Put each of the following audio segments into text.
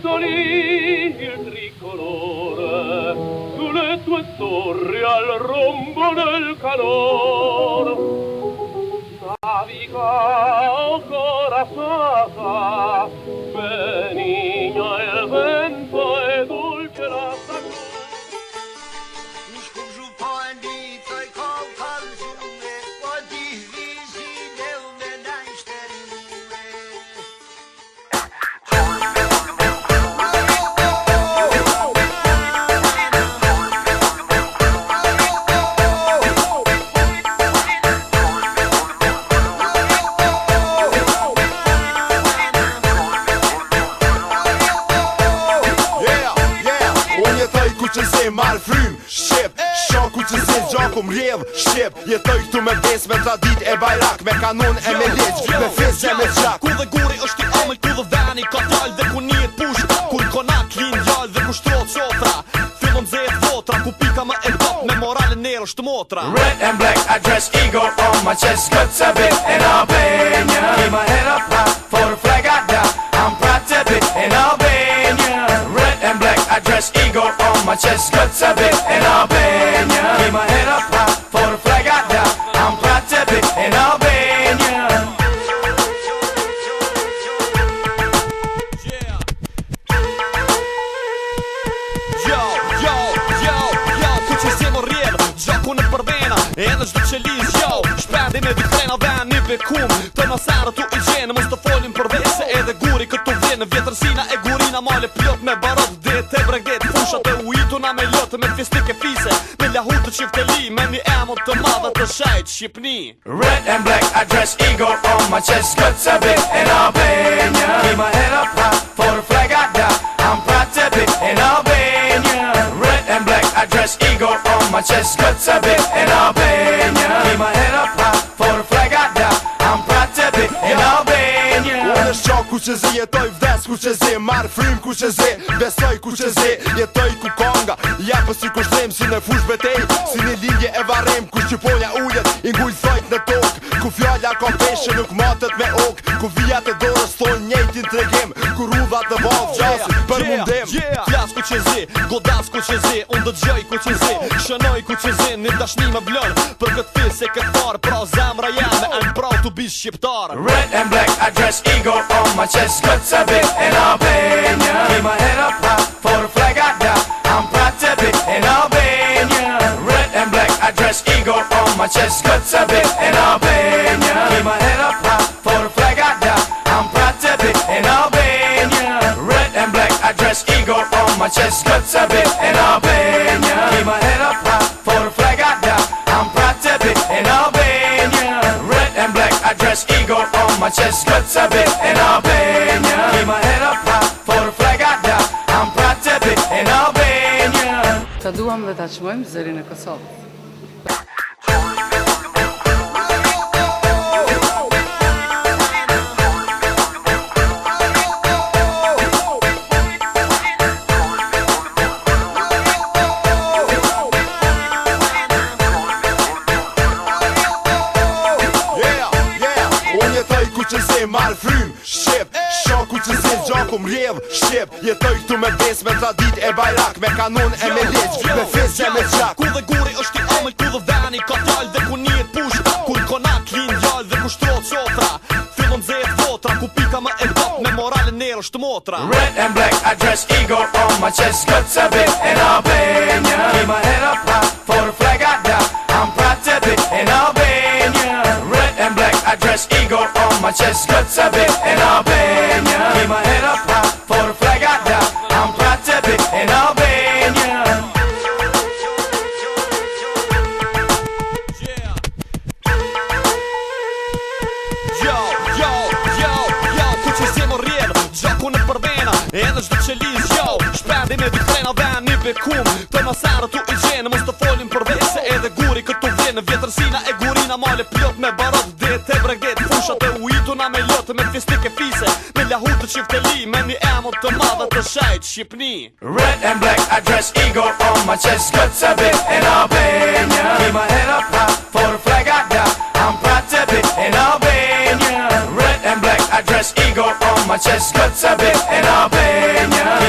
sventolì il tricolore sulle tue torri al rombo del calore. Naviga corazzata, benigno il vento e dolce la stagione. Marr frym, shqip, shaku që zin gjaku m'rjedh, shqip. Jetoj këtu me des, me tradit e bajrak, me kanon e me leq, me fez e me gjak. Ku dhe guri është i amël, ku dhe veni ka djall dhe ku njët pusht, ku i konak lin gjall dhe ku shtrot qotra. Fillon zet votra, ku pika më e top, me moralin nërë është motra. Red and black, I dress eagle on my chest, cuts a bit in Albania. Keep my head up high, for the flag I die, I'm proud to be in Albania. Red and black, I dress eagle on my chest, cuts a bit in Albania. Keep my head up high, for the flag I die, I'm proud to be in Albania. Ku që si më rjedh, gjaku në përbena, edhe shdo që liz, shpendi me dy trena dhe një bekum. Të nësarë tu i gjenë, mos të folin për vese, edhe guri këtu vjenë. Vjetërsina e gurina male plot me barot, dhe te bregdet, fushat e uituna me lot, me fistik e fise, me lahut të qifteli, me një emot të madhe të shajt Shqipni. Red and black, I dress eagle on my chest, cuts a bit in Albania. Keep my head up high, for the flag I die, I'm proud to be in Albania. Red and black, I dress eagle on my chest, cuts a bit in Albania. Keep my head up high, for the flag I die, I'm proud to be in Albania. Unë është qak ku që zi, jetoj vdes ku që zi, marr frym ku që zi, besoj ku që zi, jetoj ku konga, japë si kushtrim, si në fush betej, si një lindje e varem, ku shqiponja ujet, i ngull thojt në tok, ku fjalla ka peshe nuk matet me ok, ku vijat e dorës thonë njejtin të regim, ku rrudhat të valë gjasin për mundim. Flas ku që zi, godas ku që zi, unë dë gjoj ku që zi, shënoj ku që zi, një dashni më blon, për këtë fil se këtë farë, pra zemra jame, I'm proud to be shqiptar. Red and black, I dress eagle on my chest, cuts a bit in Albania. Keep my head up high, for the flag I die, I'm proud to be in Albania. Red and black, I dress eagle on my chest, cuts a bit in Albania. Keep my head up high, for the flag I die, I'm proud to be in Albania. Red and black, I dress eagle on my chest, cuts a bit in Albania. Keep my head up high, for the flag I die, I'm proud to be in Albania. Red and black, I dress eagle on my chest, cuts a bit in Albania. Keep my head up high, for the flag I die, I'm proud to be in Albania. Ta duam dhe ta çmojmë zërin e Kosovës. Marr frym, shqip, shaku që zin gjaku m'rjedh, shqip. Jetoj këtu me des, me tradit e bajrak, me kanon e me leq, me fez e me gjak. Ku dhe guri është i amël, ku dhe veni ka djall dhe ku njët pusht, ku i konak lin gjall dhe ku shtrot qotra. Fillon zet votra, ku pika më e top, me moralin nërë është motra. Red and black, I dress eagle on my chest, cuts a bit in Albania. Keep my head up high, for the flag I die, I'm proud to be in Albania. Red and black, I dress eagle on my chest, cuts a bit in Albania. Keep my head up high, for the flag I die, I'm proud to be in Albania. Ku që si më rjedh, gjaku në përbena, edhe shdo që liz, shpendi me dy trena dhe një bekum. Të nësarë tu i gjenë, mos të folin për vese, edhe guri këtu vjenë. Vjetërsina e gurina male plot me barot, dhe te bregdet, fushat e uituna me lot, me fistik e fise, me lahut të qifteli, me një emot të madhe të shajt Shqipni. Red and black, I dress eagle on my chest, cuts a bit in Albania. Keep my head up high, for the flag I die, I'm proud to be in Albania. Red and black, I dress eagle on my chest, cuts a bit in Albania.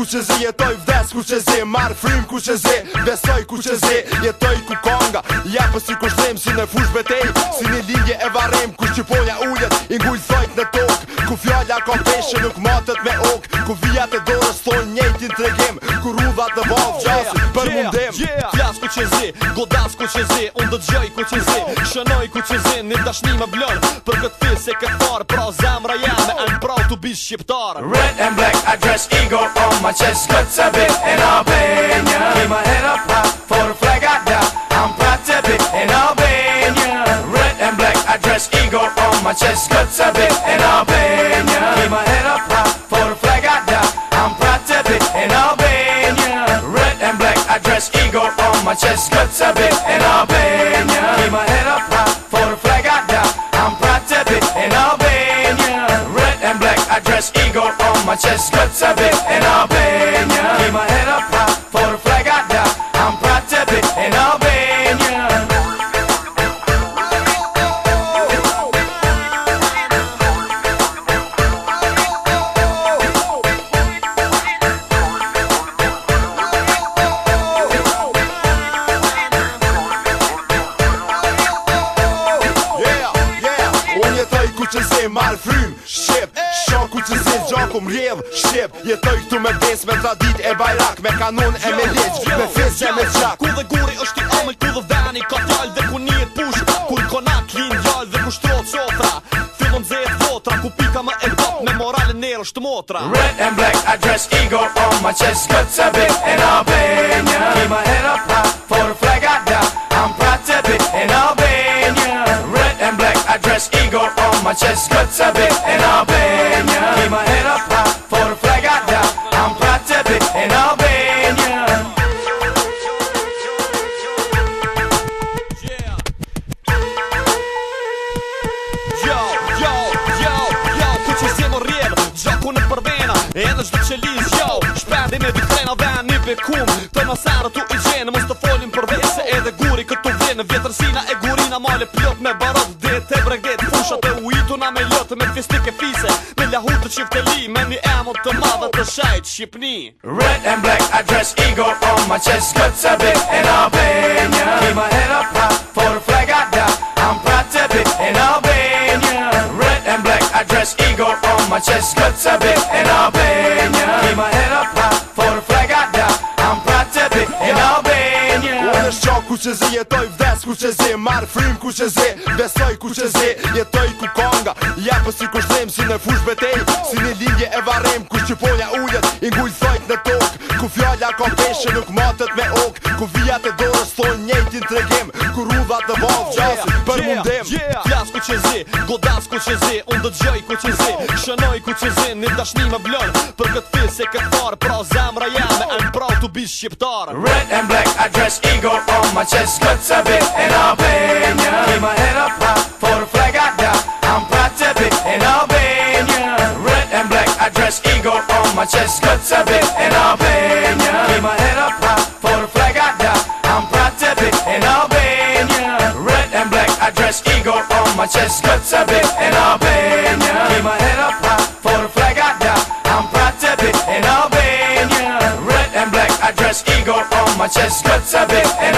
ku që zi, jetoj vdes ku që zi, marr frym ku që zi, besoj ku që zi, jetoj ku konga, japë si kushtrim si në fush betej, si një lindje e varrim, ku shqiponja ullet, i ngull thojt në tok, ku fjalla ka peshe nuk matët me ok, ku vijat e dorës thonë njejtin tregim, ku rrudhat në valë gjasin për mundim. Flas ku që zi, godas ku që zi, unë dëgjoj ku që zi, shënoj ku që zi, një dashni më blën, për këtë fil se këtë farë, pra zemra jame, I'm proud to be shqiptar. Red and black, I dress eagle on my chest, guts a bit in Albania. Keep my head up high for the flag I got. I'm proud to be in Albania. Red and black, I dress eagle on my chest, guts a bit in Albania. Keep my head up high for the flag I got. I'm proud to be in Albania. Red and black, I dress eagle on my chest, guts a bit in Albania. Keep my head up high for the flag I got. I'm proud to be in Albania. Red and black, I dress eagle on my chest, guts a bit in Albania. Keep my head up high for the flag I got. I'm proud to be in Albania. Marr frym, shqip, shoku që zi gjaku mrjedh, shqip, jetoj këtu me bes, me tradit e bajrak, me kanon e me ligj, me fes e me qak. Ku dhe guri është i amël, ku dhe veni ka t'jall, dhe ku njet push, kur konak lin gjall, dhe ku shtrot sotra, fillon zet votra, ku pika më e top, me moralin nërë është motra. Red and black, I dress eagle on my chest, guts a bit in Albania. Keep my head up high for the flag I got. I'm proud to be in Albania. Red and black, I dress eagle on my chest, guts a bit in Albania. Keep my head up high for the flag I got. I'm proud to be in Albania. Yo, ku që si më rjedh, gjaku në përbena, edhe çdo që liz, yo, shpendi me dy trena dhe një bekum, të nësarë tu i gjenë, mos të folim për vese, edhe guri këtu vjenë, vjetërsina e gurina male plot me barot, det e bregdet, fushat e uituna me lot, me fistik e fise, me lahut të qifteli, me një emot të madhe të shajt Shqipni. Red and black, I dress eagle on my chest, guts a bit in Albania. Keep my head up high for the flag I got. I'm proud to be in Albania. Red and black, I dress eagle on my chest, guts a bit in Albania. Keep my head up high for the flag I got. I'm proud to be in Albania. Unë është qak ku që zi, jetoj vdes ku që zi, marr frym ku që zi, besoj ku që zi, jetoj ku konga, japë si kushtrim si në fush betej, si një lindje e varrim, ku shqiponja ullet, i ngull thojt në tok, ku fjalla ka peshe nuk matët me ok, ku vijat e dorës thonë njejtin tregim, ku rrudhat në valë gjasin për mundim. Flas ku që zi, godas ku që zi, unë dëgjoj ku që zi, shënoj ku që zi, një dashni më blën, për këtë fil se këtë farë, pra zemra jame, I'm proud to be shqiptar. Red and black, I dress eagle on my chest, guts a bit in Albania. Keep my head up high for the flag I got. I'm proud to be in Albania. Red and black, I dress eagle on my chest, guts a bit in Albania. Keep my head up high for the flag I got. I'm proud to be in Albania. Red and black, I dress eagle on my chest, guts a bit in Albania. Keep my head up high for the flag I got. I'm proud to be in Albania. Red and black, I dress eagle on my chest, guts a bit in